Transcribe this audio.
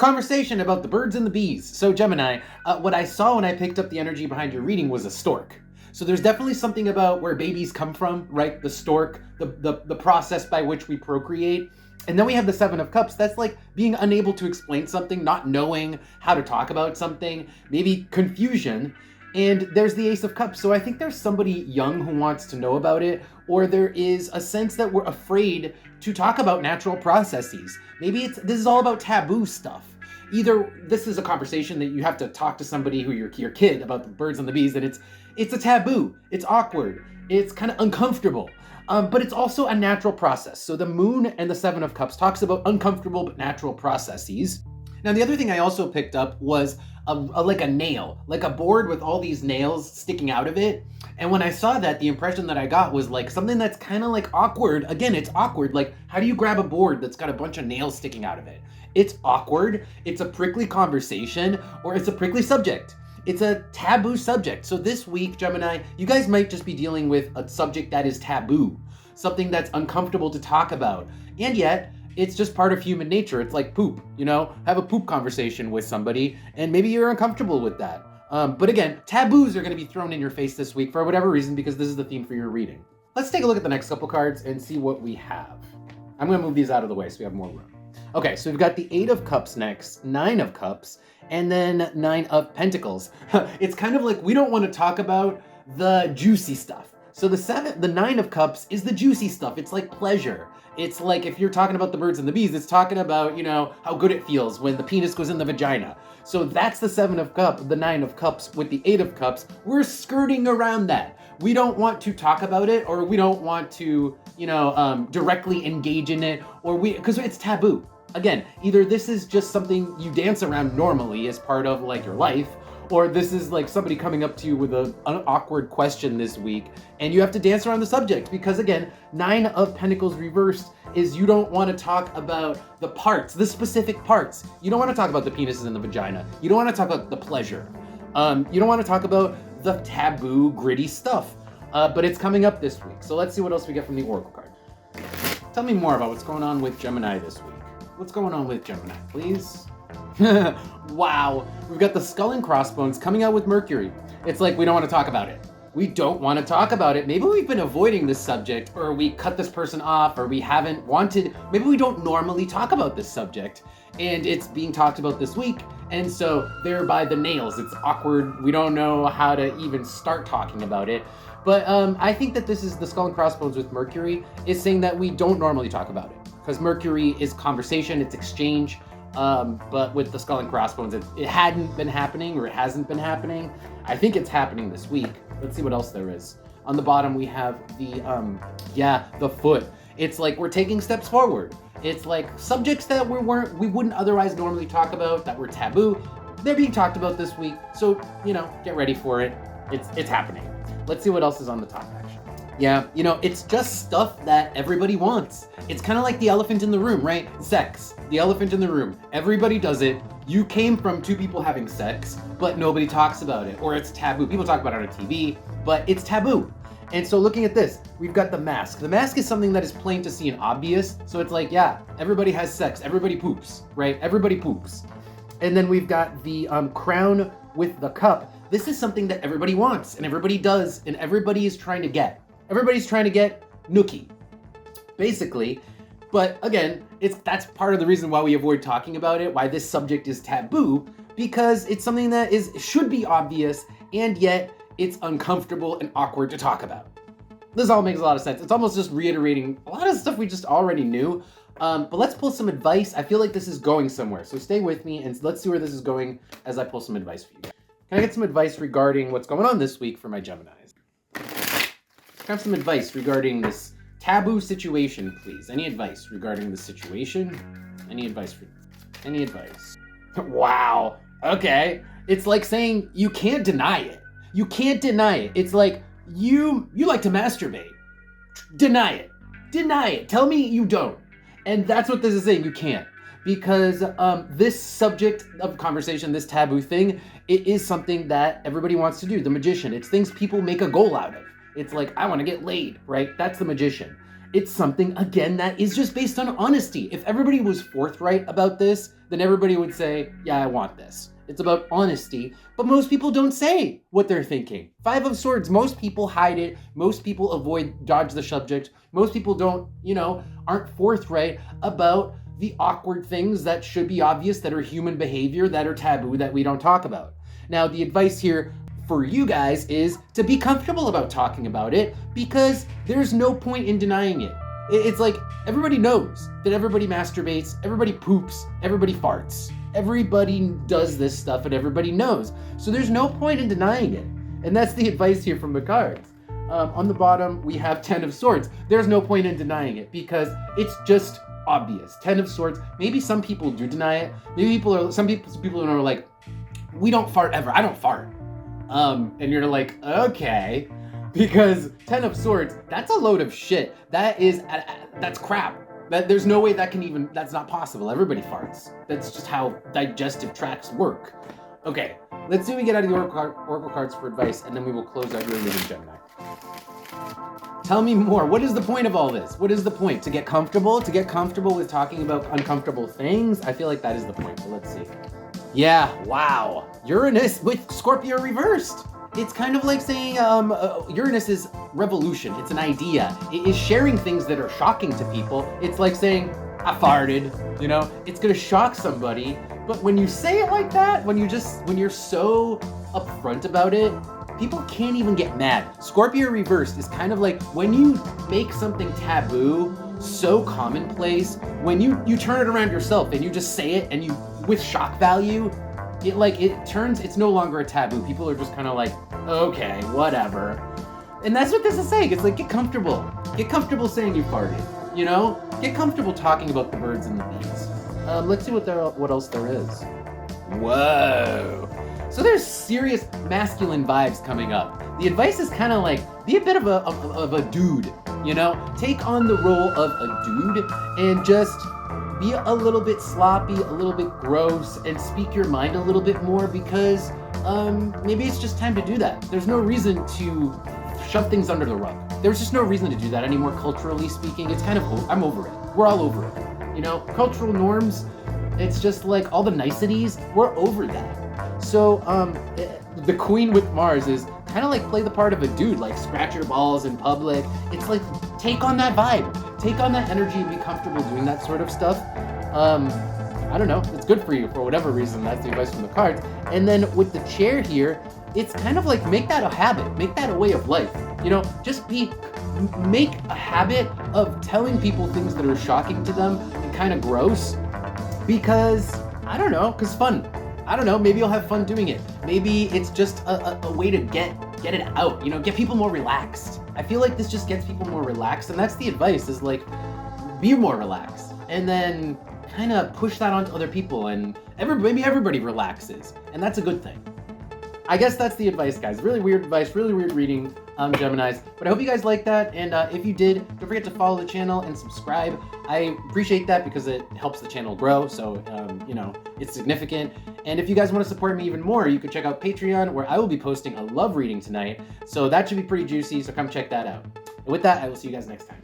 conversation about the birds and the bees. So Gemini, what I saw when I picked up the energy behind your reading was a stork. So there's definitely something about where babies come from, right? The stork, the process by which we procreate. And then we have the Seven of Cups. That's like being unable to explain something, not knowing how to talk about something, maybe confusion. And there's the Ace of Cups. So I think there's somebody young who wants to know about it, or there is a sense that we're afraid to talk about natural processes. Maybe this is all about taboo stuff. Either this is a conversation that you have to talk to somebody who your kid about the birds and the bees, and it's a taboo, it's awkward, it's kind of uncomfortable. But it's also a natural process. So the Moon and the Seven of Cups talks about uncomfortable but natural processes. Now, the other thing I also picked up was like a nail, like a board with all these nails sticking out of it. And when I saw that, the impression that I got was like something that's kind of like awkward. Again, it's awkward. Like, how do you grab a board that's got a bunch of nails sticking out of it? It's awkward. It's a prickly conversation, or it's a prickly subject. It's a taboo subject. So this week, Gemini, you guys might just be dealing with a subject that is taboo, something that's uncomfortable to talk about. And yet, it's just part of human nature. It's like poop, have a poop conversation with somebody, and maybe you're uncomfortable with that. But again, taboos are going to be thrown in your face this week for whatever reason, because this is the theme for your reading. Let's take a look at the next couple cards and see what we have. I'm going to move these out of the way so we have more room. Okay, so we've got the Eight of Cups next, Nine of Cups, and then Nine of Pentacles. It's kind of like we don't want to talk about the juicy stuff. So the Nine of Cups is the juicy stuff. It's like pleasure. It's like if you're talking about the birds and the bees, it's talking about, how good it feels when the penis goes in the vagina. So that's the Seven of Cups, the Nine of Cups with the Eight of Cups. We're skirting around that. We don't want to talk about it, or we don't want to, directly engage in it, because it's taboo. Again, either this is just something you dance around normally as part of like your life, or this is like somebody coming up to you with an awkward question this week, and you have to dance around the subject because, again, Nine of Pentacles reversed is you don't want to talk about the parts, the specific parts. You don't want to talk about the penises in the vagina. You don't want to talk about the pleasure. You don't want to talk about the taboo, gritty stuff. But it's coming up this week. So let's see what else we get from the Oracle card. Tell me more about what's going on with Gemini this week. What's going on with Gemini, please? Wow, we've got the Skull and Crossbones coming out with Mercury. It's like we don't want to talk about it. We don't want to talk about it. Maybe we've been avoiding this subject, or we cut this person off, or we haven't wanted, maybe we don't normally talk about this subject, and it's being talked about this week, and so thereby the nails, it's awkward. We don't know how to even start talking about it. But I think that this is the Skull and Crossbones with Mercury is saying that we don't normally talk about it, because Mercury is conversation, it's exchange. But with the Skull and Crossbones, it hadn't been happening, or it hasn't been happening. I think it's happening this week. Let's see what else there is. On the bottom, we have the foot. It's like we're taking steps forward. It's like subjects that we wouldn't otherwise normally talk about, that were taboo. They're being talked about this week. So, get ready for it. It's happening. Let's see what else is on the top, actually. Yeah, it's just stuff that everybody wants. It's kind of like the elephant in the room, right? Sex, the elephant in the room. Everybody does it. You came from two people having sex, but nobody talks about it, or it's taboo. People talk about it on TV, but it's taboo. And so looking at this, we've got the mask. The mask is something that is plain to see and obvious. So it's like, yeah, everybody has sex. Everybody poops, right? Everybody poops. And then we've got the crown with the cup. This is something that everybody wants, and everybody does, and everybody is trying to get. Everybody's trying to get nookie, basically. But again, that's part of the reason why we avoid talking about it, why this subject is taboo, because it's something that should be obvious, and yet it's uncomfortable and awkward to talk about. This all makes a lot of sense. It's almost just reiterating a lot of stuff we just already knew. But let's pull some advice. I feel like this is going somewhere, so stay with me and let's see where this is going as I pull some advice for you. Can I get some advice regarding what's going on this week for my Geminis? Can I have some advice regarding this taboo situation, please? Any advice regarding the situation? Any advice? Wow. Okay. It's like saying you can't deny it. You can't deny it. It's like you like to masturbate. Deny it. Deny it. Tell me you don't. And that's what this is saying. You can't. Because this subject of conversation, this taboo thing, it is something that everybody wants to do. The magician. It's things people make a goal out of. It's like, I want to get laid, right? That's the magician. it's something, again, that is just based on honesty. If everybody was forthright about this, then everybody would say, yeah, I want this. It's about honesty, but most people don't say what they're thinking. Five of Swords, most people hide it. Most people dodge the subject. Most people aren't forthright about the awkward things that should be obvious, that are human behavior, that are taboo, that we don't talk about. Now, the advice here for you guys is to be comfortable about talking about it, because there's no point in denying it. It's like everybody knows that everybody masturbates, everybody poops, everybody farts. Everybody does this stuff and everybody knows. So there's no point in denying it. And that's the advice here from the cards. On the bottom, we have 10 of Swords. There's no point in denying it because it's just obvious. 10 of Swords. Maybe some people do deny it. Maybe some people are like, we don't fart ever. I don't fart. And you're like, okay, because 10 of Swords, that's a load of shit. That's crap. There's no way that's not possible. Everybody farts. That's just how digestive tracts work. Okay, let's see what we get out of the Oracle cards for advice, and then we will close out your reading, Gemini. Tell me more. What is the point of all this? What is the point? To get comfortable? To get comfortable with talking about uncomfortable things? I feel like that is the point, but let's see. Yeah, wow. Uranus with Scorpio reversed. It's kind of like saying Uranus is revolution. It's an idea. It is sharing things that are shocking to people. It's like saying, I farted, it's gonna shock somebody. But when you say it like that, when you're so upfront about it, people can't even get mad. Scorpio reversed is kind of like when you make something taboo so commonplace, when you turn it around yourself and you just say it and you, with shock value, it's no longer a taboo. People are just kind of like, okay, whatever. And that's what this is saying. It's like, get comfortable. Get comfortable saying you farted, Get comfortable talking about the birds and the bees. Let's see what else there is. Whoa. So there's serious masculine vibes coming up. The advice is kind of like, be a bit of a dude, Take on the role of a dude and just be a little bit sloppy, a little bit gross, and speak your mind a little bit more, because maybe it's just time to do that. There's no reason to shove things under the rug. There's just no reason to do that anymore, culturally speaking. It's kind of, I'm over it. We're all over it. Cultural norms, it's just like all the niceties, we're over that. So the Queen with Mars is kind of like play the part of a dude, like scratch your balls in public. It's like, take on that vibe, take on that energy, and be comfortable doing that sort of stuff. I don't know, it's good for you for whatever reason. That's the advice from the cards. And then with the chair here, it's kind of like, make that a habit, make that a way of life. Make a habit of telling people things that are shocking to them and kind of gross, because fun. I don't know, maybe you'll have fun doing it. Maybe it's just a way to get it out, get people more relaxed. I feel like this just gets people more relaxed, and that's the advice, is like, be more relaxed. And then kind of push that onto other people, and maybe everybody relaxes, and that's a good thing. I guess that's the advice, guys. Really weird advice, really weird reading, Geminis. But I hope you guys liked that, and if you did, don't forget to follow the channel and subscribe. I appreciate that because it helps the channel grow, so, it's significant. And if you guys want to support me even more, you can check out Patreon, where I will be posting a love reading tonight, so that should be pretty juicy, so come check that out. And with that, I will see you guys next time.